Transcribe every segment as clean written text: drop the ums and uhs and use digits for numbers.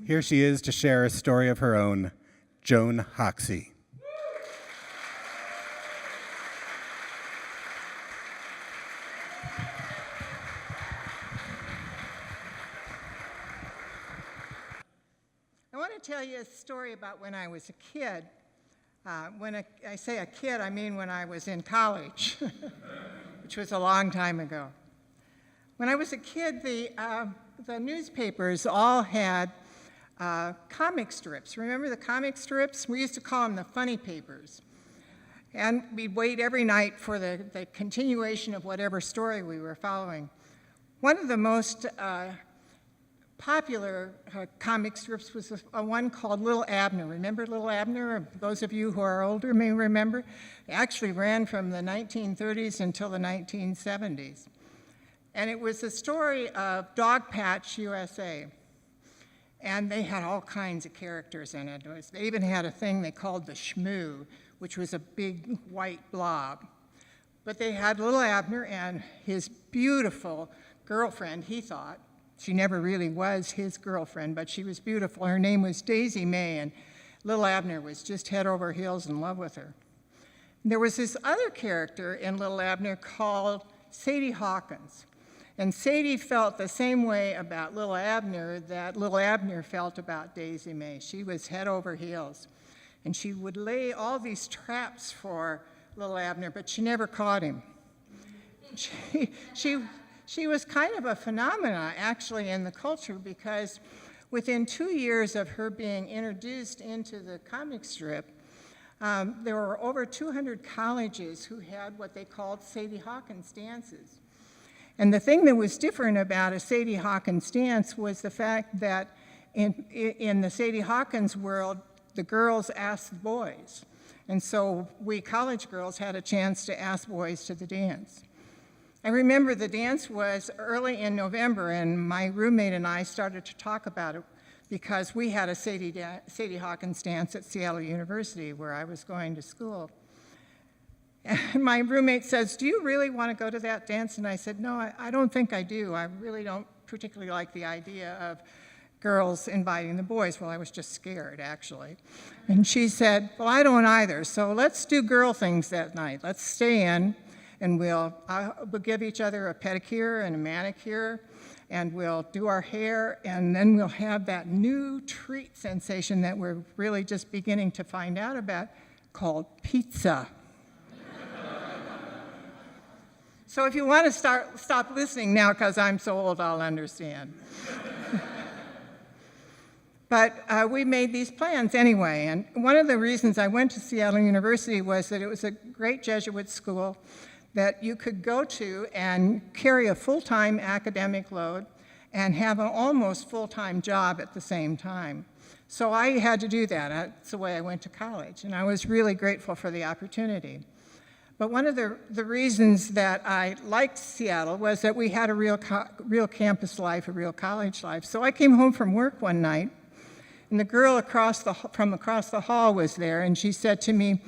Here she is to share a story of her own, Joan Hoxsey. I want to tell you a story about when I was a kid. I say a kid, I mean when I was in college, which was a long time ago. When I was a kid, the newspapers all had comic strips. Remember the comic strips? We used to call them the funny papers. And we'd wait every night for the continuation of whatever story we were following. One of the most popular comic strips was a one called Little Abner. Remember Little Abner? Those of you who are older may remember. It actually ran from the 1930s until the 1970s. And it was the story of Dog Patch USA. And they had all kinds of characters in it. They even had a thing they called the Shmoo, which was a big white blob. But they had Little Abner and his beautiful girlfriend, he thought. She never really was his girlfriend, but she was beautiful. Her name was Daisy May, and Little Abner was just head over heels in love with her. And there was this other character in Little Abner called Sadie Hawkins. And Sadie felt the same way about Little Abner that Little Abner felt about Daisy May. She was head over heels. And she would lay all these traps for Little Abner, but she never caught him. She was kind of a phenomena, actually, in the culture, because within 2 years of her being introduced into the comic strip, there were over 200 colleges who had what they called Sadie Hawkins dances. And the thing that was different about a Sadie Hawkins dance was the fact that in the Sadie Hawkins world, the girls asked the boys. And so we college girls had a chance to ask boys to the dance. I remember the dance was early in November, and my roommate and I started to talk about it because we had a Sadie Hawkins dance at Seattle University where I was going to school. And my roommate says, "Do you really want to go to that dance?" And I said, "No, I don't think I do. I really don't particularly like the idea of girls inviting the boys." Well, I was just scared, actually. And she said, "Well, I don't either, so let's do girl things that night. Let's stay in. And we'll give each other a pedicure and a manicure, and we'll do our hair, and then we'll have that new treat sensation that we're really just beginning to find out about called pizza." So if you want to stop listening now because I'm so old, I'll understand. But we made these plans anyway, and one of the reasons I went to Seattle University was that it was a great Jesuit school that you could go to and carry a full-time academic load and have an almost full-time job at the same time. So I had to do that. That's the way I went to college, and I was really grateful for the opportunity. But one of the reasons that I liked Seattle was that we had a real campus life, a real college life. So I came home from work one night, and the girl from across the hall was there, and she said to me,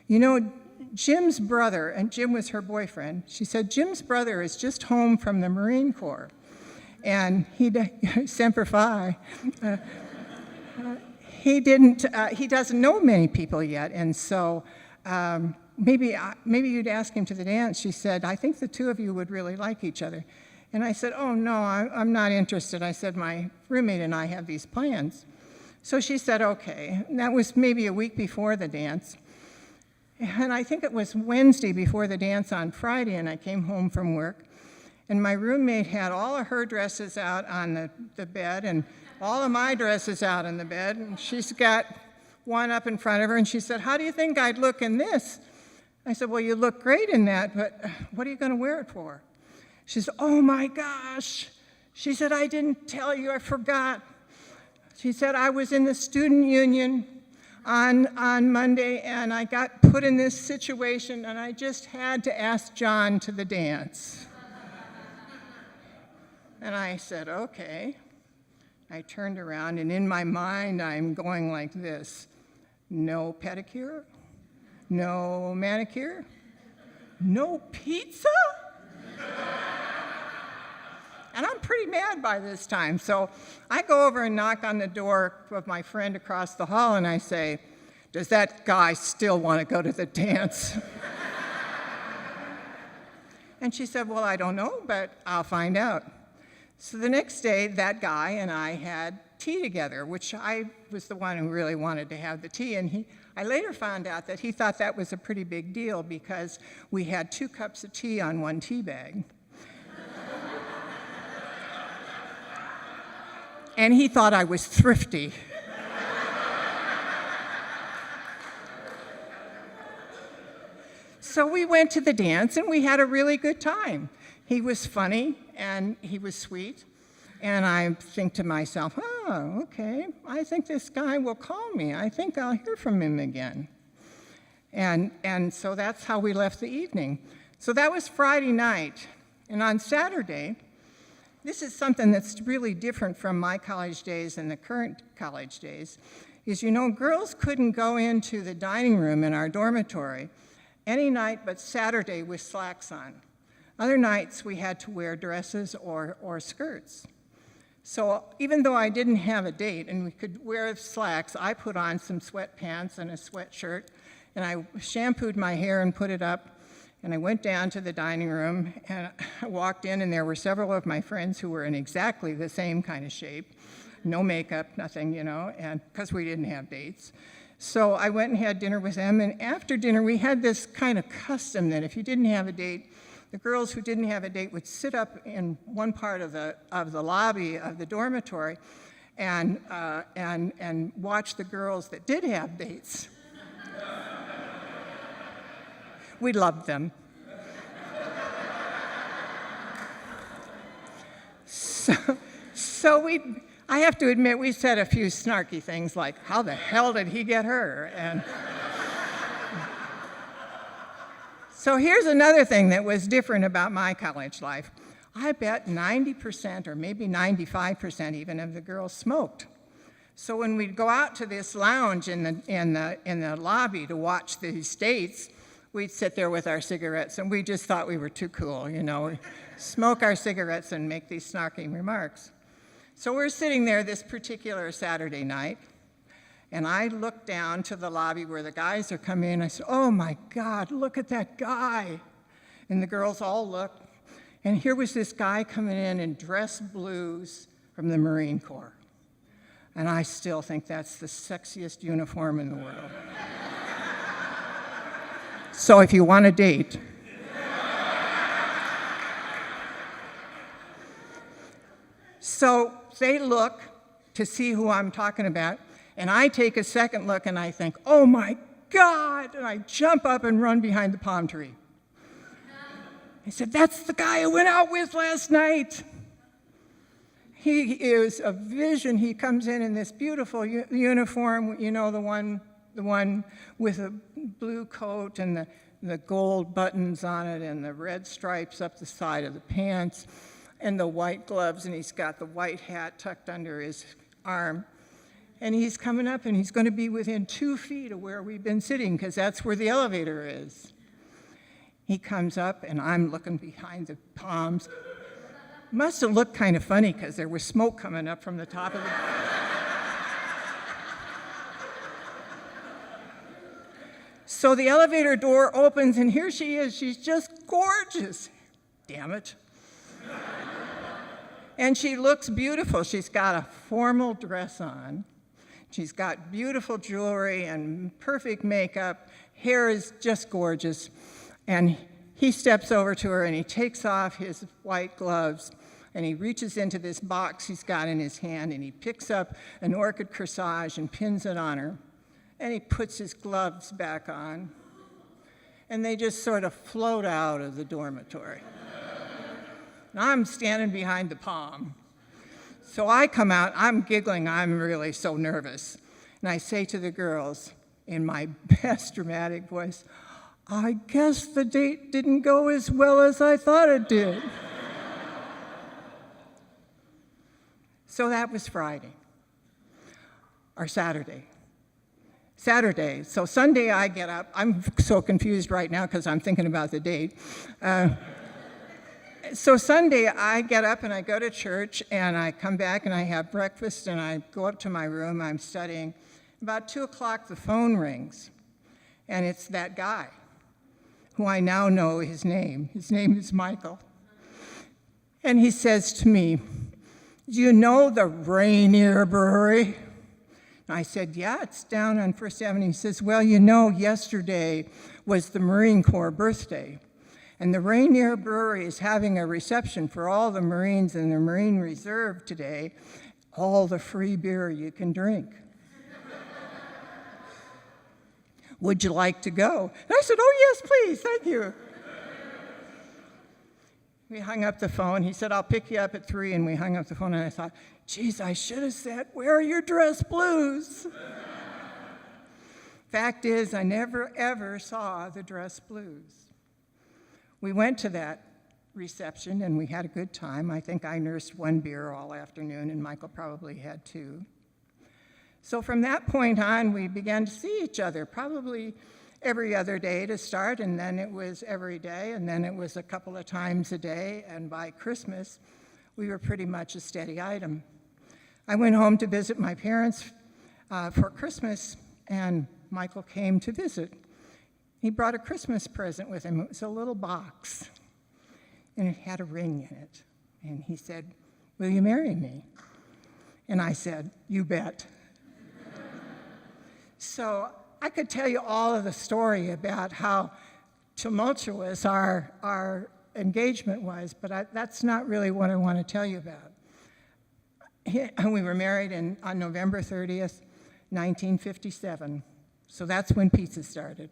"You know, Jim's brother," and Jim was her boyfriend, she said, "Jim's brother is just home from the Marine Corps, and Semper Fi, he doesn't know many people yet, and so maybe you'd ask him to the dance." She said, "I think the two of you would really like each other." And I said, "Oh, no, I'm not interested." I said, "My roommate and I have these plans." So she said, "Okay." And that was maybe a week before the dance. And I think it was Wednesday before the dance on Friday, and I came home from work, and my roommate had all of her dresses out on the bed and all of my dresses out on the bed, and she's got one up in front of her, and she said, "How do you think I'd look in this?" I said, "Well, you look great in that, but what are you going to wear it for?" She said, "Oh my gosh." She said, "I didn't tell you, I forgot." She said, "I was in the student union on Monday, and I got put in this situation, and I just had to ask John to the dance." And I said, "Okay." I turned around, and in my mind, I'm going like this: no pedicure, no manicure, no pizza? And I'm pretty mad by this time. So I go over and knock on the door of my friend across the hall, and I say, "Does that guy still want to go to the dance?" And she said, "Well, I don't know, but I'll find out." So the next day, that guy and I had tea together, which I was the one who really wanted to have the tea. And I later found out that he thought that was a pretty big deal because we had 2 cups of tea on 1 tea bag. And he thought I was thrifty. So we went to the dance, and we had a really good time. He was funny, and he was sweet. And I think to myself, oh, okay, I think this guy will call me. I think I'll hear from him again. And so that's how we left the evening. So that was Friday night. And on Saturday, this is something that's really different from my college days and the current college days, is, girls couldn't go into the dining room in our dormitory any night but Saturday with slacks on. Other nights we had to wear dresses or skirts. So even though I didn't have a date and we could wear slacks, I put on some sweatpants and a sweatshirt, and I shampooed my hair and put it up, and I went down to the dining room, and I walked in, and there were several of my friends who were in exactly the same kind of shape, no makeup, nothing, and because we didn't have dates. So I went and had dinner with them, and after dinner we had this kind of custom that if you didn't have a date, the girls who didn't have a date would sit up in one part of the lobby of the dormitory and watch the girls that did have dates. We loved them. So I have to admit, we said a few snarky things like, "How the hell did he get her?" And so here's another thing that was different about my college life. I bet 90% or maybe 95% even of the girls smoked. So when we'd go out to this lounge in the lobby to watch these dates, we'd sit there with our cigarettes, and we just thought we were too cool, smoke our cigarettes and make these snarky remarks. So we're sitting there this particular Saturday night, and I look down to the lobby where the guys are coming in. I said, "Oh my God, look at that guy." And the girls all looked, and here was this guy coming in dress blues from the Marine Corps. And I still think that's the sexiest uniform in the world. So if you want a date, so they look to see who I'm talking about, and I take a second look and I think, "Oh my God," and I jump up and run behind the palm tree. I said, "That's the guy I went out with last night." He is a vision. He comes in this beautiful uniform, the one with a blue coat and the gold buttons on it and the red stripes up the side of the pants and the white gloves, and he's got the white hat tucked under his arm. And he's coming up, and he's going to be within 2 feet of where we've been sitting, because that's where the elevator is. He comes up, and I'm looking behind the palms. Must have looked kind of funny, because there was smoke coming up from the top of the... So the elevator door opens, and here she is. She's just gorgeous. Damn it. And she looks beautiful. She's got a formal dress on. She's got beautiful jewelry and perfect makeup. Hair is just gorgeous. And he steps over to her, and he takes off his white gloves, and he reaches into this box he's got in his hand, and he picks up an orchid corsage and pins it on her. And he puts his gloves back on. And they just sort of float out of the dormitory. I'm standing behind the palm. So I come out, I'm giggling, I'm really so nervous. And I say to the girls in my best dramatic voice, "I guess the date didn't go as well as I thought it did." So that was Friday, or Saturday. So Sunday I get up. I'm so confused right now because I'm thinking about the date. So Sunday, I get up and I go to church, and I come back and I have breakfast, and I go up to my room. I'm studying. About 2 o'clock, the phone rings, and it's that guy, who I now know his name. His name is Michael. And he says to me, "Do you know the Rainier Brewery?" And I said, "Yeah, it's down on First Avenue." He says, "Well, you know, yesterday was the Marine Corps birthday. And the Rainier Brewery is having a reception for all the Marines in the Marine Reserve today, all the free beer you can drink. Would you like to go?" And I said, "Oh, yes, please, thank you." We hung up the phone. He said, "I'll pick you up at 3, and we hung up the phone, and I thought, geez, I should have said, "Where are your dress blues?" Fact is, I never, ever saw the dress blues. We went to that reception, and we had a good time. I think I nursed 1 beer all afternoon, and Michael probably had 2. So from that point on, we began to see each other, probably every other day to start, and then it was every day, and then it was a couple of times a day, and by Christmas, we were pretty much a steady item. I went home to visit my parents for Christmas, and Michael came to visit. He brought a Christmas present with him. It was a little box, and it had a ring in it. And he said, "Will you marry me?" And I said, "You bet." So I could tell you all of the story about how tumultuous our engagement was, but that's not really what I want to tell you about. We were married on November 30th, 1957. So that's when pizza started.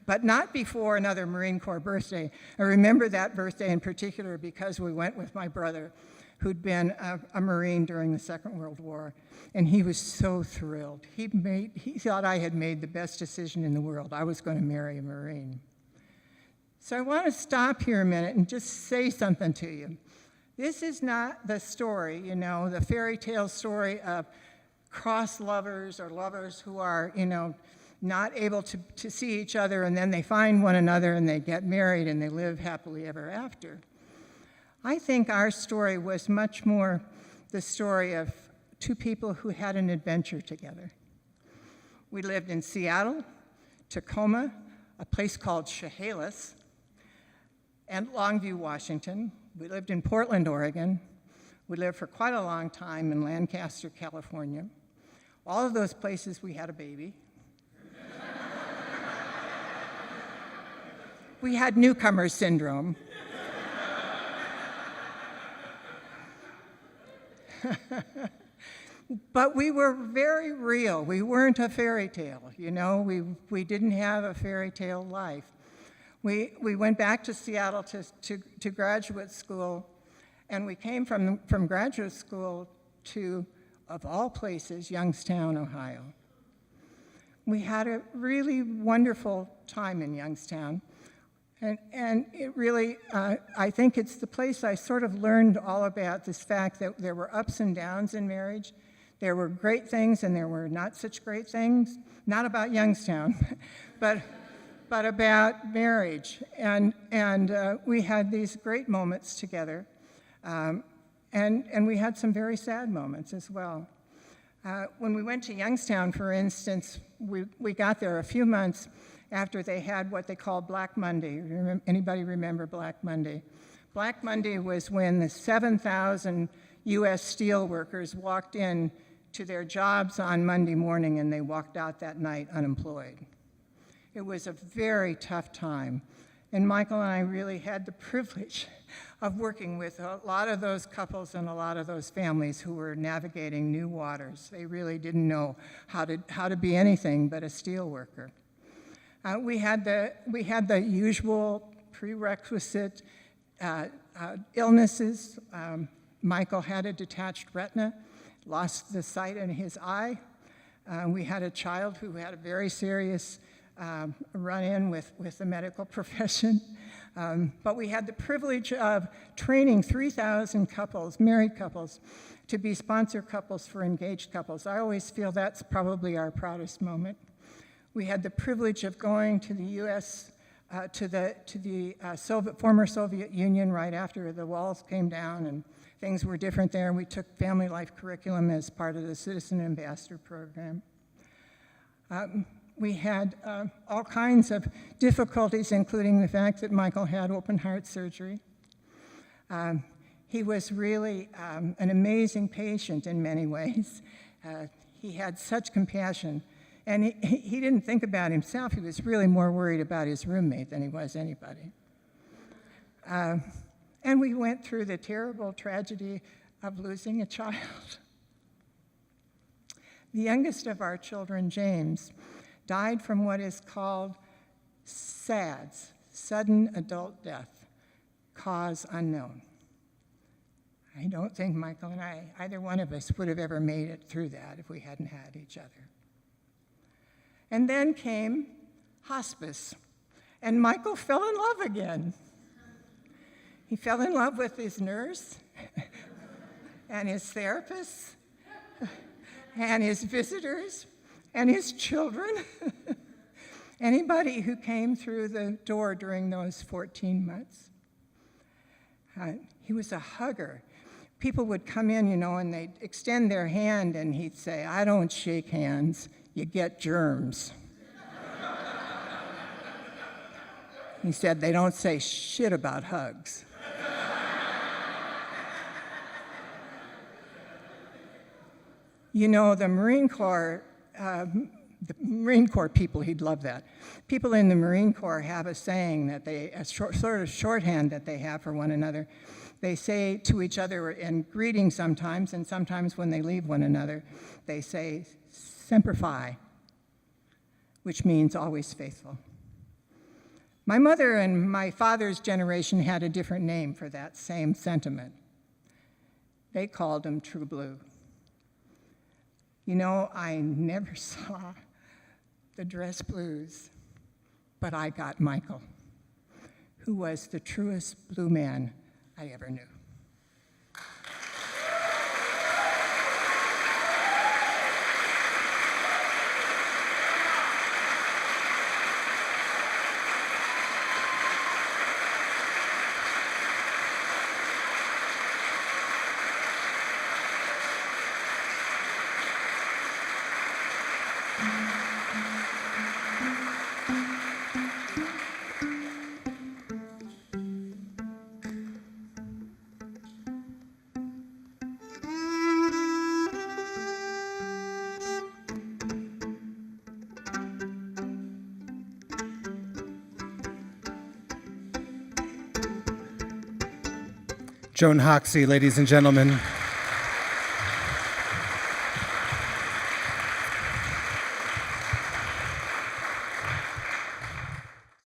But not before another Marine Corps birthday. I remember that birthday in particular because we went with my brother, who'd been a Marine during the Second World War, and he was so thrilled. He thought I had made the best decision in the world. I was going to marry a Marine. So I want to stop here a minute and just say something to you. This is not the story, the fairy tale story of cross lovers or lovers who are, not able to see each other, and then they find one another and they get married and they live happily ever after. I think our story was much more the story of 2 people who had an adventure together. We lived in Seattle, Tacoma, a place called Chehalis, and Longview, Washington. We lived in Portland, Oregon. We lived for quite a long time in Lancaster, California. All of those places we had a baby. We had newcomer syndrome. But we were very real. We weren't a fairy tale, We didn't have a fairy tale life. We went back to Seattle to graduate school, and we came from graduate school to, of all places, Youngstown, Ohio. We had a really wonderful time in Youngstown. And it really, I think it's the place I sort of learned all about this fact that there were ups and downs in marriage. There were great things and there were not such great things. Not about Youngstown, but about marriage. And we had these great moments together. And we had some very sad moments as well. When we went to Youngstown, for instance, we got there a few months after they had what they called Black Monday. Anybody remember Black Monday? Black Monday was when the 7,000 U.S. steel workers walked in to their jobs on Monday morning and they walked out that night unemployed. It was a very tough time. And Michael and I really had the privilege of working with a lot of those couples and a lot of those families who were navigating new waters. They really didn't know how to be anything but a steel worker. We had the usual prerequisite illnesses. Michael had a detached retina, lost the sight in his eye. We had a child who had a very serious run-in with the medical profession. But we had the privilege of training 3,000 couples, married couples, to be sponsor couples for engaged couples. I always feel that's probably our proudest moment. We had the privilege of going to the U.S. to the former Soviet Union right after the walls came down and things were different there. We took family life curriculum as part of the Citizen Ambassador program. We had all kinds of difficulties, including the fact that Michael had open heart surgery. He was really an amazing patient in many ways. He had such compassion. And he didn't think about himself. He was really more worried about his roommate than he was anybody. And we went through the terrible tragedy of losing a child. The youngest of our children, James, died from what is called SADS, sudden adult death, cause unknown. I don't think Michael and I, either one of us, would have ever made it through that if we hadn't had each other. And then came hospice, and Michael fell in love again. He fell in love with his nurse and his therapist and his visitors and his children. Anybody who came through the door during those 14 months. He was a hugger. People would come in, and they'd extend their hand, and he'd say, "I don't shake hands. You get germs." He said, "They don't say shit about hugs." The Marine Corps, people, he'd love that. People in the Marine Corps have a saying that sort of shorthand that they have for one another. They say to each other in greeting sometimes, and sometimes when they leave one another, they say, "Semper Fi," which means always faithful. My mother and my father's generation had a different name for that same sentiment. They called him trueBLUE. I never saw the dress blues, but I got Michael, who was the truest blue man I ever knew. Joan Hoxsey, ladies and gentlemen.